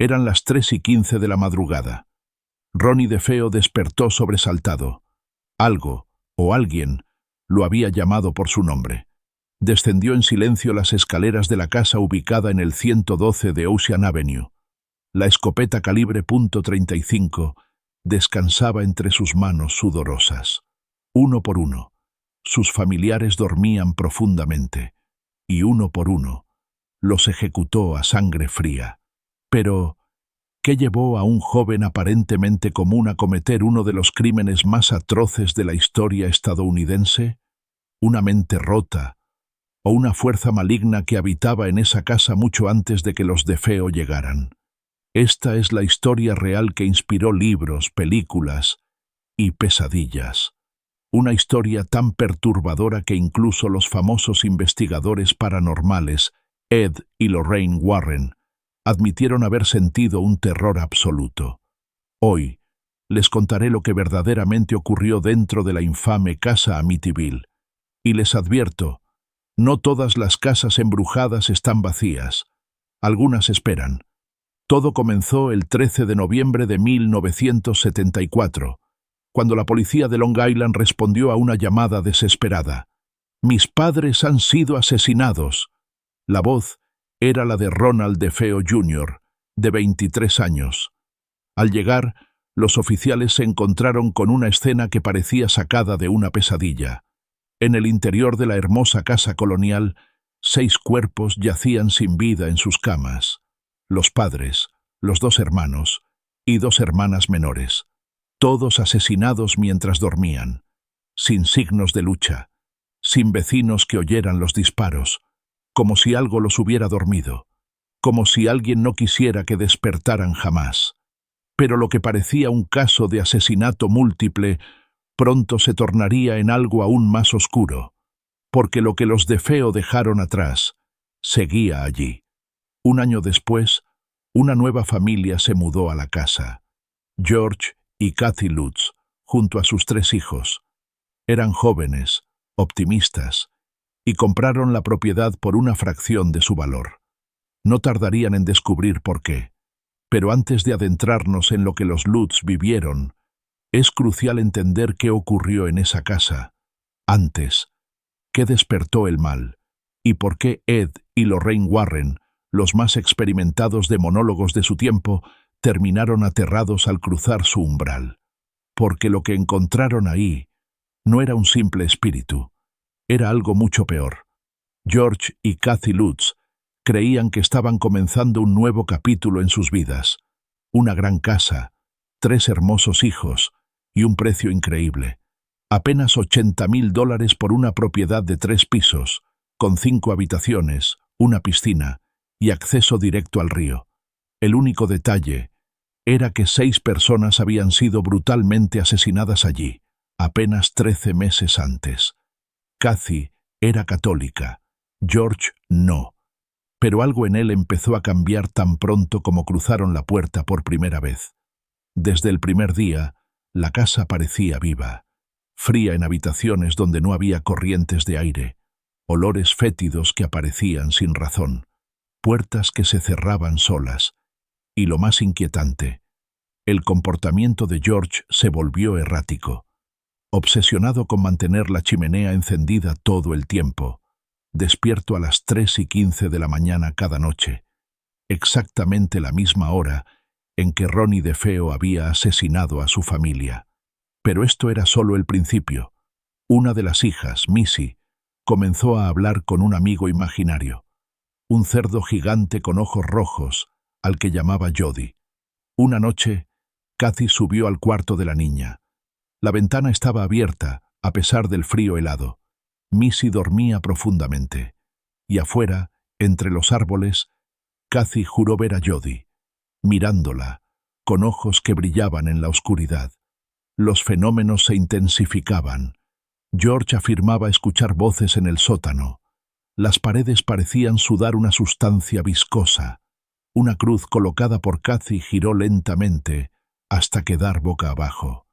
Eran las 3:15 de la madrugada. Ronnie DeFeo despertó sobresaltado. Algo, o alguien, lo había llamado por su nombre. Descendió en silencio las escaleras de la casa ubicada en el 112 de Ocean Avenue. La escopeta calibre .35 descansaba entre sus manos sudorosas. Uno por uno, sus familiares dormían profundamente, y uno por uno, los ejecutó a sangre fría. Pero, ¿qué llevó a un joven aparentemente común a cometer uno de los crímenes más atroces de la historia estadounidense? ¿Una mente rota o una fuerza maligna que habitaba en esa casa mucho antes de que los DeFeo llegaran? Esta es la historia real que inspiró libros, películas y pesadillas. Una historia tan perturbadora que incluso los famosos investigadores paranormales, Ed y Lorraine Warren, admitieron haber sentido un terror absoluto. Hoy les contaré lo que verdaderamente ocurrió dentro de la infame casa Amityville. Y les advierto, no todas las casas embrujadas están vacías. Algunas esperan. Todo comenzó el 13 de noviembre de 1974, cuando la policía de Long Island respondió a una llamada desesperada. «Mis padres han sido asesinados». La voz era la de Ronald DeFeo Jr., de 23 años. Al llegar, los oficiales se encontraron con una escena que parecía sacada de una pesadilla. En el interior de la hermosa casa colonial, 6 cuerpos yacían sin vida en sus camas. Los padres, los 2 hermanos y 2 hermanas menores, todos asesinados mientras dormían, sin signos de lucha, sin vecinos que oyeran los disparos, como si algo los hubiera dormido, como si alguien no quisiera que despertaran jamás. Pero lo que parecía un caso de asesinato múltiple pronto se tornaría en algo aún más oscuro, porque lo que los DeFeo dejaron atrás seguía allí. Un año después, una nueva familia se mudó a la casa. George y Kathy Lutz, junto a sus 3 hijos. Eran jóvenes, optimistas, y compraron la propiedad por una fracción de su valor. No tardarían en descubrir por qué. Pero antes de adentrarnos en lo que los Lutz vivieron, es crucial entender qué ocurrió en esa casa. Antes, qué despertó el mal, y por qué Ed y Lorraine Warren, los más experimentados demonólogos de su tiempo, terminaron aterrados al cruzar su umbral. Porque lo que encontraron ahí no era un simple espíritu, era algo mucho peor. George y Kathy Lutz creían que estaban comenzando un nuevo capítulo en sus vidas. Una gran casa, 3 hermosos hijos y un precio increíble. Apenas $80,000 por una propiedad de 3 pisos, con 5 habitaciones, una piscina y acceso directo al río. El único detalle era que 6 personas habían sido brutalmente asesinadas allí, apenas 13 meses antes. Kathy era católica, George no, pero algo en él empezó a cambiar tan pronto como cruzaron la puerta por primera vez. Desde el primer día, la casa parecía viva, fría en habitaciones donde no había corrientes de aire, olores fétidos que aparecían sin razón, puertas que se cerraban solas, y lo más inquietante, el comportamiento de George se volvió errático, obsesionado con mantener la chimenea encendida todo el tiempo, despierto a las 3:15 de la mañana cada noche, exactamente la misma hora en que Ronnie DeFeo había asesinado a su familia. Pero esto era solo el principio. Una de las hijas, Missy, comenzó a hablar con un amigo imaginario, un cerdo gigante con ojos rojos, al que llamaba Jody. Una noche, Kathy subió al cuarto de la niña. La ventana estaba abierta, a pesar del frío helado. Missy dormía profundamente. Y afuera, entre los árboles, Kathy juró ver a Jody, mirándola, con ojos que brillaban en la oscuridad. Los fenómenos se intensificaban. George afirmaba escuchar voces en el sótano. Las paredes parecían sudar una sustancia viscosa. Una cruz colocada por Kathy giró lentamente hasta quedar boca abajo.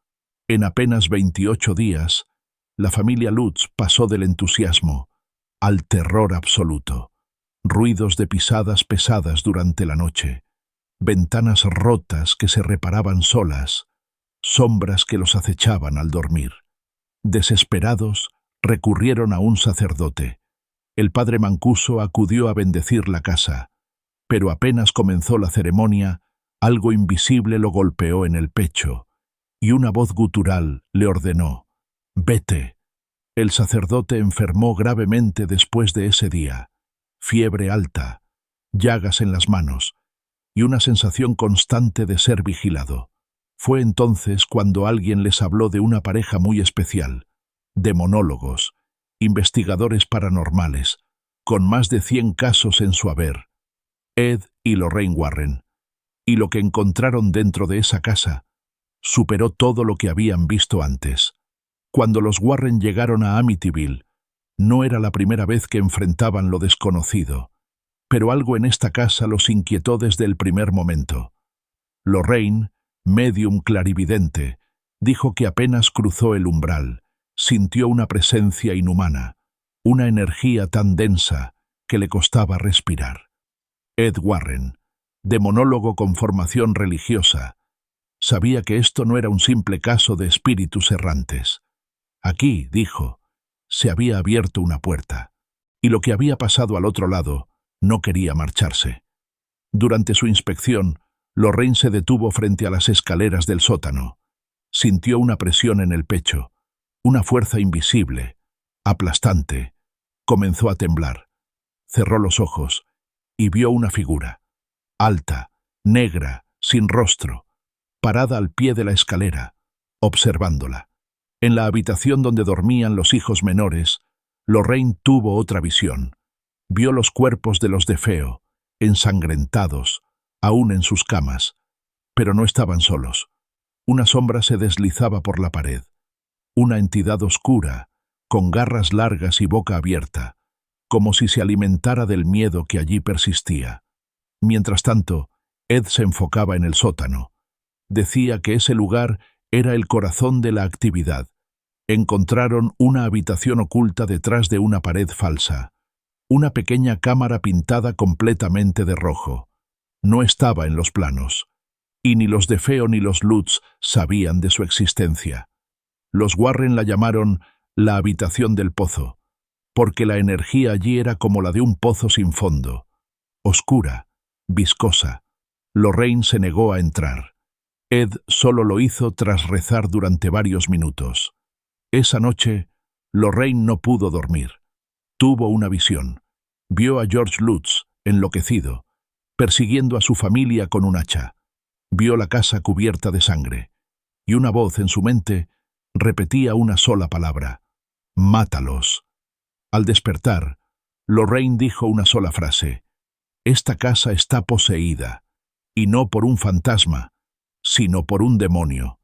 En apenas 28 días, la familia Lutz pasó del entusiasmo al terror absoluto. Ruidos de pisadas pesadas durante la noche, ventanas rotas que se reparaban solas, sombras que los acechaban al dormir. Desesperados, recurrieron a un sacerdote. El padre Mancuso acudió a bendecir la casa, pero apenas comenzó la ceremonia, algo invisible lo golpeó en el pecho, y una voz gutural le ordenó: «Vete». El sacerdote enfermó gravemente después de ese día. Fiebre alta, llagas en las manos, y una sensación constante de ser vigilado. Fue entonces cuando alguien les habló de una pareja muy especial, demonólogos, investigadores paranormales, con más de 100 casos en su haber, Ed y Lorraine Warren, y lo que encontraron dentro de esa casa superó todo lo que habían visto antes. Cuando los Warren llegaron a Amityville, no era la primera vez que enfrentaban lo desconocido, pero algo en esta casa los inquietó desde el primer momento. Lorraine, medium clarividente, dijo que apenas cruzó el umbral, sintió una presencia inhumana, una energía tan densa que le costaba respirar. Ed Warren, demonólogo con formación religiosa, sabía que esto no era un simple caso de espíritus errantes. Aquí, dijo, se había abierto una puerta, y lo que había pasado al otro lado no quería marcharse. Durante su inspección, Lorraine se detuvo frente a las escaleras del sótano. Sintió una presión en el pecho, una fuerza invisible, aplastante. Comenzó a temblar. Cerró los ojos y vio una figura, alta, negra, sin rostro, parada al pie de la escalera, observándola. En la habitación donde dormían los hijos menores, Lorraine tuvo otra visión. Vio los cuerpos de los DeFeo, ensangrentados, aún en sus camas, pero no estaban solos. Una sombra se deslizaba por la pared. Una entidad oscura, con garras largas y boca abierta, como si se alimentara del miedo que allí persistía. Mientras tanto, Ed se enfocaba en el sótano. Decía que ese lugar era el corazón de la actividad. Encontraron una habitación oculta detrás de una pared falsa, una pequeña cámara pintada completamente de rojo. No estaba en los planos, y ni los DeFeo ni los Lutz sabían de su existencia. Los Warren la llamaron la habitación del pozo, porque la energía allí era como la de un pozo sin fondo, oscura, viscosa. Lorraine se negó a entrar. Ed solo lo hizo tras rezar durante varios minutos. Esa noche, Lorraine no pudo dormir. Tuvo una visión. Vio a George Lutz, enloquecido, persiguiendo a su familia con un hacha. Vio la casa cubierta de sangre, y una voz en su mente repetía una sola palabra: «Mátalos». Al despertar, Lorraine dijo una sola frase: «Esta casa está poseída, y no por un fantasma, sino por un demonio».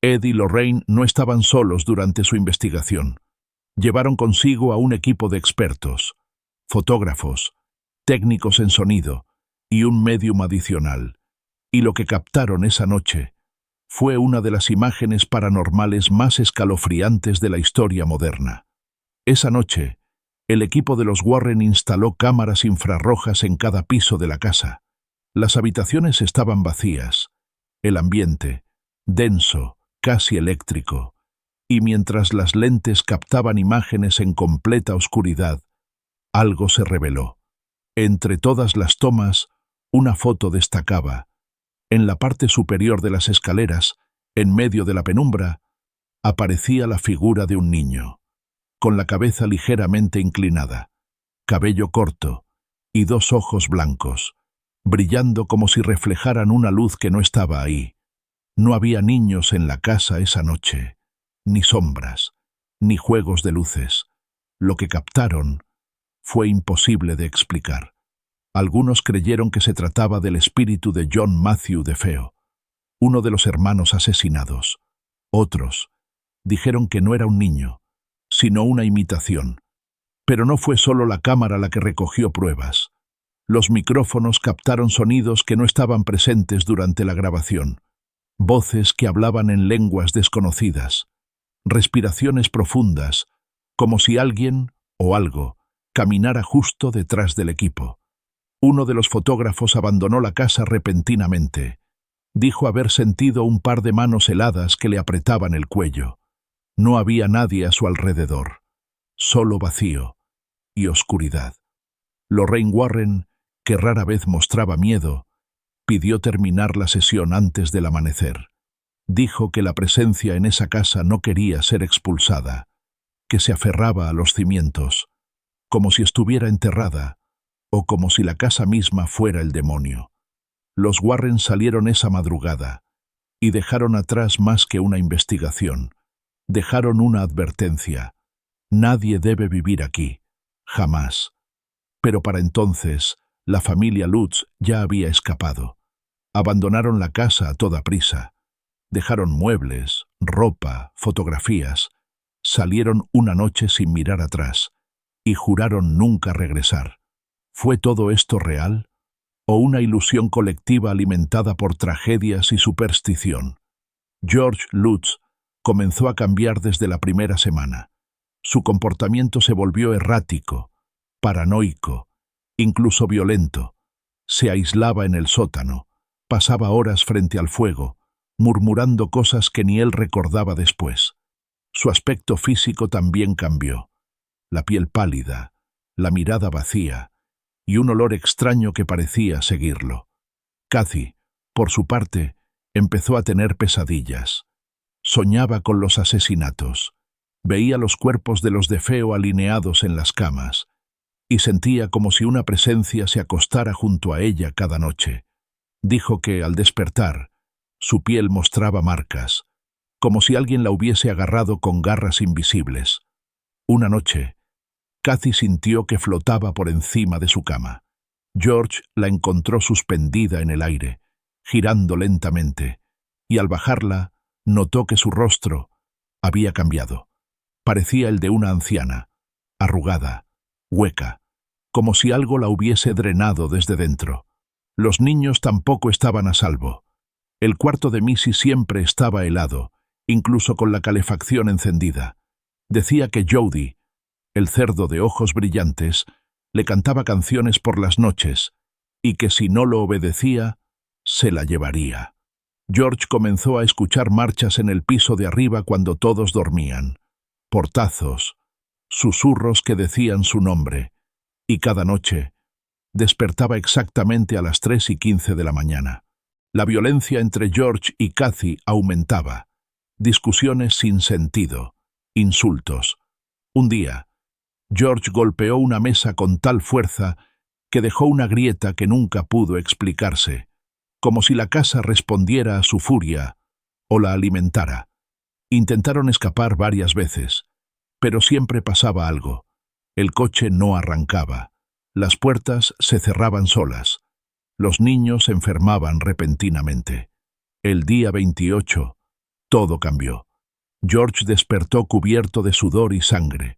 Ed y Lorraine no estaban solos durante su investigación. Llevaron consigo a un equipo de expertos, fotógrafos, técnicos en sonido y un médium adicional. Y lo que captaron esa noche fue una de las imágenes paranormales más escalofriantes de la historia moderna. Esa noche, el equipo de los Warren instaló cámaras infrarrojas en cada piso de la casa. Las habitaciones estaban vacías, el ambiente denso, casi eléctrico, y mientras las lentes captaban imágenes en completa oscuridad, algo se reveló. Entre todas las tomas, una foto destacaba. En la parte superior de las escaleras, en medio de la penumbra, aparecía la figura de un niño, con la cabeza ligeramente inclinada, cabello corto y dos ojos blancos, brillando como si reflejaran una luz que no estaba ahí. No había niños en la casa esa noche, ni sombras, ni juegos de luces. Lo que captaron fue imposible de explicar. Algunos creyeron que se trataba del espíritu de John Matthew DeFeo, uno de los hermanos asesinados. Otros dijeron que no era un niño, sino una imitación. Pero no fue solo la cámara la que recogió pruebas. Los micrófonos captaron sonidos que no estaban presentes durante la grabación. Voces que hablaban en lenguas desconocidas, respiraciones profundas, como si alguien o algo caminara justo detrás del equipo. Uno de los fotógrafos abandonó la casa repentinamente. Dijo haber sentido un par de manos heladas que le apretaban el cuello. No había nadie a su alrededor. Solo vacío y oscuridad. Lorraine Warren, que rara vez mostraba miedo, pidió terminar la sesión antes del amanecer. Dijo que la presencia en esa casa no quería ser expulsada, que se aferraba a los cimientos, como si estuviera enterrada, o como si la casa misma fuera el demonio. Los Warren salieron esa madrugada y dejaron atrás más que una investigación. Dejaron una advertencia. Nadie debe vivir aquí, jamás. Pero para entonces, la familia Lutz ya había escapado. Abandonaron la casa a toda prisa. Dejaron muebles, ropa, fotografías. Salieron una noche sin mirar atrás y juraron nunca regresar. ¿Fue todo esto real o una ilusión colectiva alimentada por tragedias y superstición? George Lutz comenzó a cambiar desde la primera semana. Su comportamiento se volvió errático, paranoico, incluso violento. Se aislaba en el sótano, pasaba horas frente al fuego, murmurando cosas que ni él recordaba después. Su aspecto físico también cambió. La piel pálida, la mirada vacía y un olor extraño que parecía seguirlo. Kathy, por su parte, empezó a tener pesadillas. Soñaba con los asesinatos. Veía los cuerpos de los DeFeo alineados en las camas y sentía como si una presencia se acostara junto a ella cada noche. Dijo que, al despertar, su piel mostraba marcas, como si alguien la hubiese agarrado con garras invisibles. Una noche, Kathy sintió que flotaba por encima de su cama. George la encontró suspendida en el aire, girando lentamente, y al bajarla, notó que su rostro había cambiado. Parecía el de una anciana, arrugada, hueca, como si algo la hubiese drenado desde dentro. Los niños tampoco estaban a salvo. El cuarto de Missy siempre estaba helado, incluso con la calefacción encendida. Decía que Jody, el cerdo de ojos brillantes, le cantaba canciones por las noches y que si no lo obedecía, se la llevaría. George comenzó a escuchar marchas en el piso de arriba cuando todos dormían. Portazos, susurros que decían su nombre, y cada noche despertaba exactamente a las 3:15 de la mañana. La violencia entre George y Kathy aumentaba. Discusiones sin sentido, insultos. Un día, George golpeó una mesa con tal fuerza que dejó una grieta que nunca pudo explicarse, como si la casa respondiera a su furia o la alimentara. Intentaron escapar varias veces, pero siempre pasaba algo. El coche no arrancaba, las puertas se cerraban solas, los niños se enfermaban repentinamente. El día 28, todo cambió. George despertó cubierto de sudor y sangre.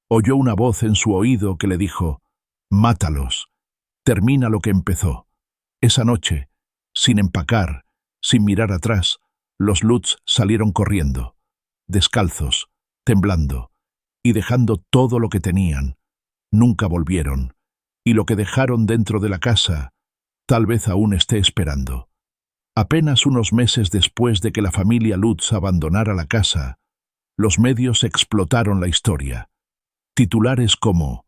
Oyó una voz en su oído que le dijo: «Mátalos, termina lo que empezó». Esa noche, sin empacar, sin mirar atrás, los Lutz salieron corriendo, descalzos, temblando, y dejando todo lo que tenían. Nunca volvieron, y lo que dejaron dentro de la casa tal vez aún esté esperando. Apenas unos meses después de que la familia Lutz abandonara la casa, los medios explotaron la historia. Titulares como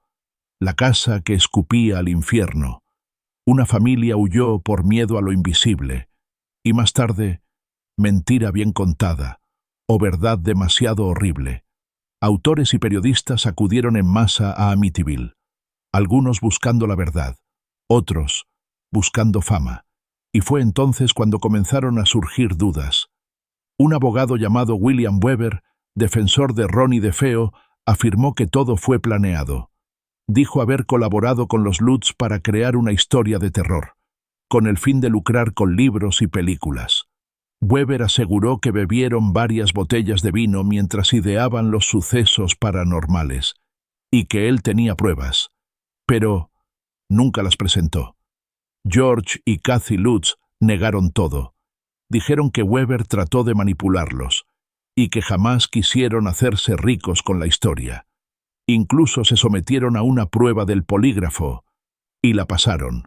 «La casa que escupía al infierno», «Una familia huyó por miedo a lo invisible», y más tarde «Mentira bien contada» o «Verdad demasiado horrible». Autores y periodistas acudieron en masa a Amityville, algunos buscando la verdad, otros buscando fama, y fue entonces cuando comenzaron a surgir dudas. Un abogado llamado William Weber, defensor de Ronnie DeFeo, afirmó que todo fue planeado. Dijo haber colaborado con los Lutz para crear una historia de terror, con el fin de lucrar con libros y películas. Weber aseguró que bebieron varias botellas de vino mientras ideaban los sucesos paranormales, y que él tenía pruebas, pero nunca las presentó. George y Kathy Lutz negaron todo. Dijeron que Weber trató de manipularlos, y que jamás quisieron hacerse ricos con la historia. Incluso se sometieron a una prueba del polígrafo, y la pasaron.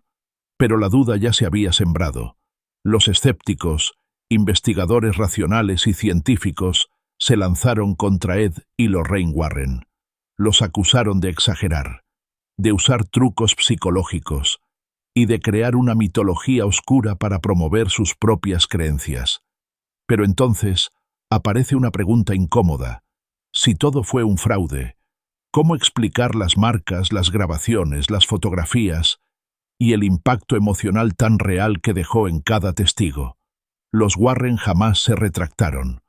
Pero la duda ya se había sembrado. Los escépticos, investigadores racionales y científicos se lanzaron contra Ed y Lorraine Warren. Los acusaron de exagerar, de usar trucos psicológicos y de crear una mitología oscura para promover sus propias creencias. Pero entonces aparece una pregunta incómoda. Si todo fue un fraude, ¿cómo explicar las marcas, las grabaciones, las fotografías y el impacto emocional tan real que dejó en cada testigo? Los Warren jamás se retractaron.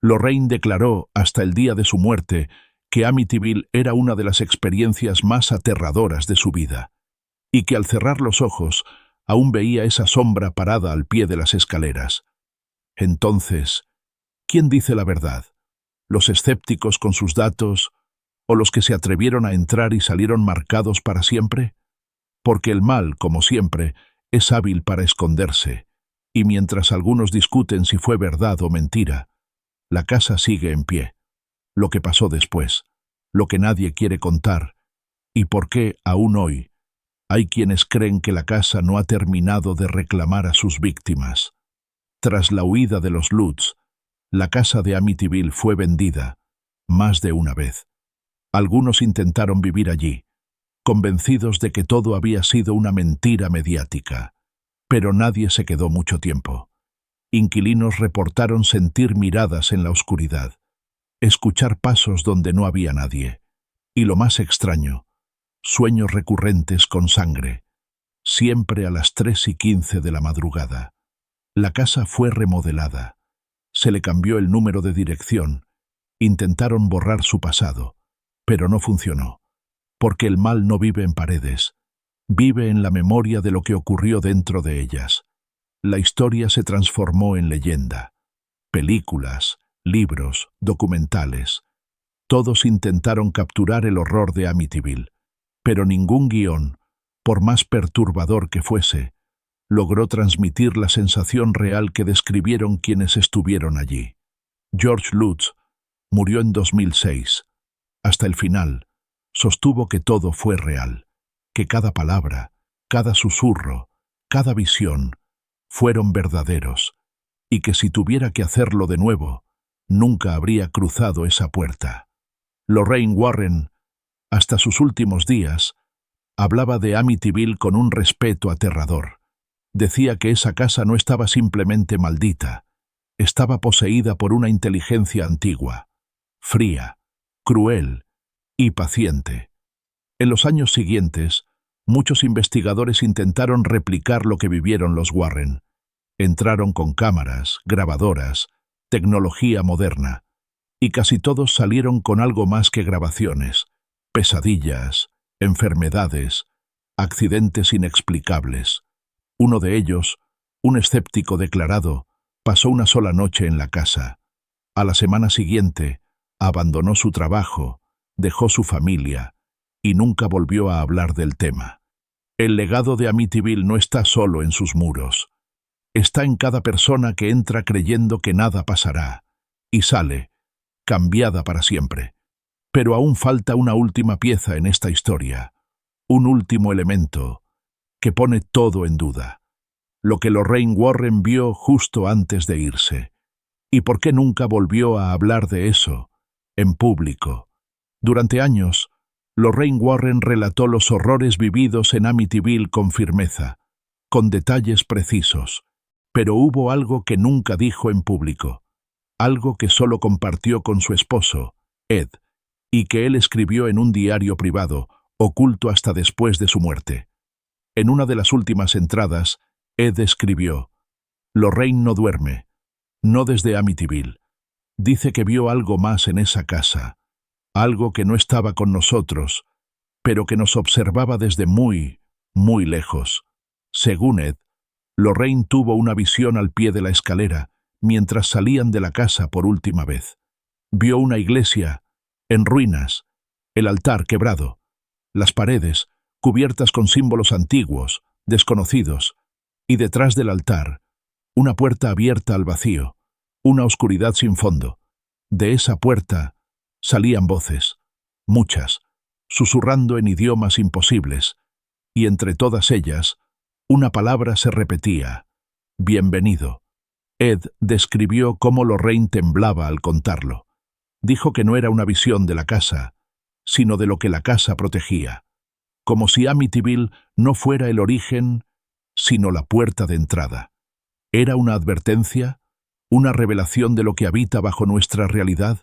Lorraine declaró hasta el día de su muerte que Amityville era una de las experiencias más aterradoras de su vida, y que al cerrar los ojos aún veía esa sombra parada al pie de las escaleras. Entonces, ¿quién dice la verdad? ¿Los escépticos con sus datos o los que se atrevieron a entrar y salieron marcados para siempre? Porque el mal, como siempre, es hábil para esconderse, y mientras algunos discuten si fue verdad o mentira, la casa sigue en pie. Lo que pasó después, lo que nadie quiere contar, y por qué, aún hoy, hay quienes creen que la casa no ha terminado de reclamar a sus víctimas. Tras la huida de los Lutz, la casa de Amityville fue vendida, más de una vez. Algunos intentaron vivir allí, convencidos de que todo había sido una mentira mediática, pero nadie se quedó mucho tiempo. Inquilinos reportaron sentir miradas en la oscuridad, escuchar pasos donde no había nadie, y lo más extraño, sueños recurrentes con sangre, siempre a las 3:15 de la madrugada. La casa fue remodelada. Se le cambió el número de dirección. Intentaron borrar su pasado, pero no funcionó, porque el mal no vive en paredes, vive en la memoria de lo que ocurrió dentro de ellas. La historia se transformó en leyenda. Películas, libros, documentales. Todos intentaron capturar el horror de Amityville, pero ningún guión, por más perturbador que fuese, logró transmitir la sensación real que describieron quienes estuvieron allí. George Lutz murió en 2006. Hasta el final, sostuvo que todo fue real, que cada palabra, cada susurro, cada visión, fueron verdaderos, y que si tuviera que hacerlo de nuevo, nunca habría cruzado esa puerta. Lorraine Warren, hasta sus últimos días, hablaba de Amityville con un respeto aterrador. Decía que esa casa no estaba simplemente maldita, estaba poseída por una inteligencia antigua, fría, cruel y paciente. En los años siguientes, muchos investigadores intentaron replicar lo que vivieron los Warren. Entraron con cámaras, grabadoras, tecnología moderna, y casi todos salieron con algo más que grabaciones, pesadillas, enfermedades, accidentes inexplicables. Uno de ellos, un escéptico declarado, pasó una sola noche en la casa. A la semana siguiente, abandonó su trabajo, dejó su familia y nunca volvió a hablar del tema. El legado de Amityville no está solo en sus muros. Está en cada persona que entra creyendo que nada pasará y sale, cambiada para siempre. Pero aún falta una última pieza en esta historia, un último elemento que pone todo en duda. Lo que Lorraine Warren vio justo antes de irse. ¿Y por qué nunca volvió a hablar de eso, en público? Durante años, Lorraine Warren relató los horrores vividos en Amityville con firmeza, con detalles precisos, pero hubo algo que nunca dijo en público, algo que solo compartió con su esposo, Ed, y que él escribió en un diario privado, oculto hasta después de su muerte. En una de las últimas entradas, Ed escribió: «Lorraine no duerme, no desde Amityville. Dice que vio algo más en esa casa, algo que no estaba con nosotros, pero que nos observaba desde muy, muy lejos». Según Ed, Lorraine tuvo una visión al pie de la escalera mientras salían de la casa por última vez. Vio una iglesia en ruinas, el altar quebrado, las paredes cubiertas con símbolos antiguos, desconocidos, y detrás del altar, una puerta abierta al vacío, una oscuridad sin fondo. De esa puerta salían voces, muchas, susurrando en idiomas imposibles, y entre todas ellas, Una palabra se repetía: bienvenido. Ed describió cómo Lorraine temblaba al contarlo. Dijo que no era una visión de la casa, sino de lo que la casa protegía, como si Amityville no fuera el origen, sino la puerta de entrada. ¿Era una advertencia, una revelación de lo que habita bajo nuestra realidad,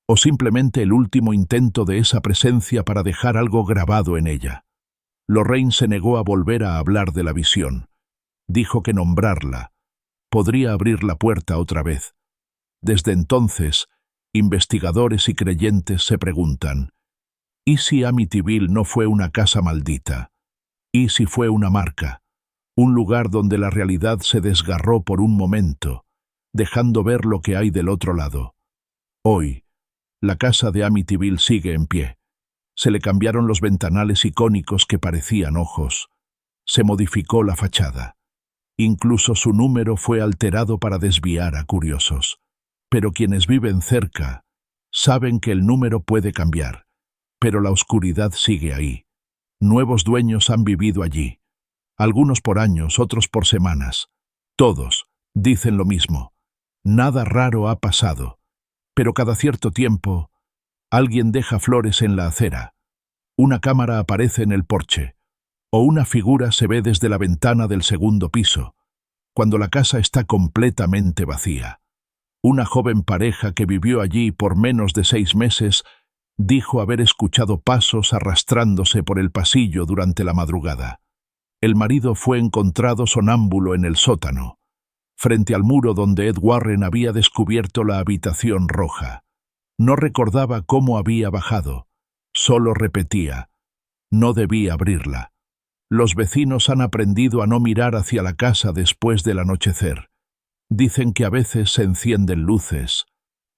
o simplemente el último intento de esa presencia para dejar algo grabado en ella? Lorraine se negó a volver a hablar de la visión. Dijo que nombrarla podría abrir la puerta otra vez. Desde entonces, investigadores y creyentes se preguntan: ¿y si Amityville no fue una casa maldita? ¿Y si fue una marca? Un lugar donde la realidad se desgarró por un momento, dejando ver lo que hay del otro lado. Hoy, la casa de Amityville sigue en pie. Se le cambiaron los ventanales icónicos que parecían ojos. Se modificó la fachada. Incluso su número fue alterado para desviar a curiosos. Pero quienes viven cerca saben que el número puede cambiar, pero la oscuridad sigue ahí. Nuevos dueños han vivido allí. Algunos por años, otros por semanas. Todos dicen lo mismo. Nada raro ha pasado, pero cada cierto tiempo alguien deja flores en la acera, una cámara aparece en el porche, o una figura se ve desde la ventana del segundo piso, cuando la casa está completamente vacía. Una joven pareja que vivió allí por menos de 6 meses dijo haber escuchado pasos arrastrándose por el pasillo durante la madrugada. El marido fue encontrado sonámbulo en el sótano, frente al muro donde Ed Warren había descubierto la habitación roja. No recordaba cómo había bajado, solo repetía: no debí abrirla. Los vecinos han aprendido a no mirar hacia la casa después del anochecer. Dicen que a veces se encienden luces,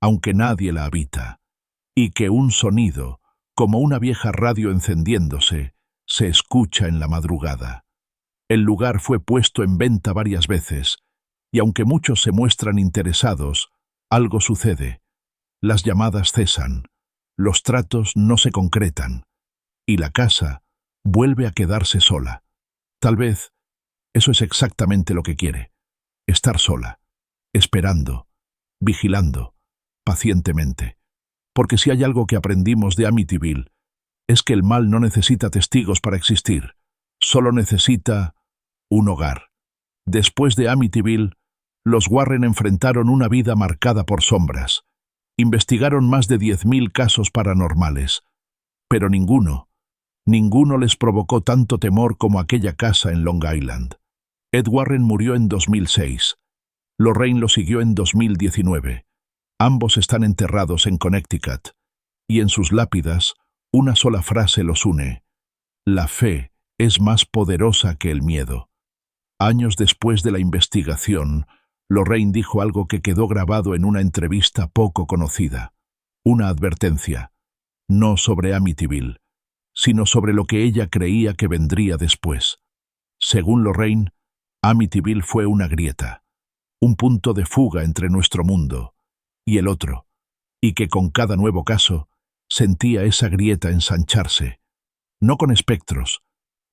aunque nadie la habita, y que un sonido, como una vieja radio encendiéndose, se escucha en la madrugada. El lugar fue puesto en venta varias veces, y aunque muchos se muestran interesados, algo sucede. Las llamadas cesan, los tratos no se concretan, y la casa vuelve a quedarse sola. Tal vez eso es exactamente lo que quiere: estar sola, esperando, vigilando, pacientemente. Porque si hay algo que aprendimos de Amityville, es que el mal no necesita testigos para existir, solo necesita un hogar. Después de Amityville, los Warren enfrentaron una vida marcada por sombras. Investigaron más de 10.000 casos paranormales, pero ninguno les provocó tanto temor como aquella casa en Long Island. Ed Warren murió en 2006. Lorraine lo siguió en 2019. Ambos están enterrados en Connecticut, y en sus lápidas una sola frase los une: la fe es más poderosa que el miedo. Años después de la investigación, Lorraine dijo algo que quedó grabado en una entrevista poco conocida. Una advertencia, no sobre Amityville, sino sobre lo que ella creía que vendría después. Según Lorraine, Amityville fue una grieta, un punto de fuga entre nuestro mundo y el otro, y que con cada nuevo caso sentía esa grieta ensancharse, no con espectros,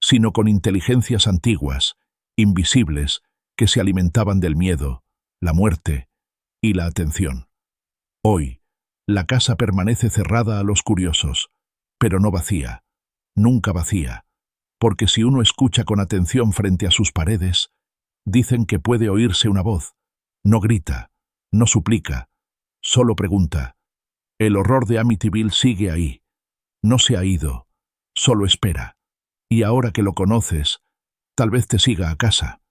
sino con inteligencias antiguas, invisibles, que se alimentaban del miedo, la muerte y la atención. Hoy, la casa permanece cerrada a los curiosos, pero no vacía, nunca vacía, porque si uno escucha con atención frente a sus paredes, dicen que puede oírse una voz. No grita, no suplica, solo pregunta. El horror de Amityville sigue ahí. No se ha ido, solo espera. Y ahora que lo conoces, tal vez te siga a casa.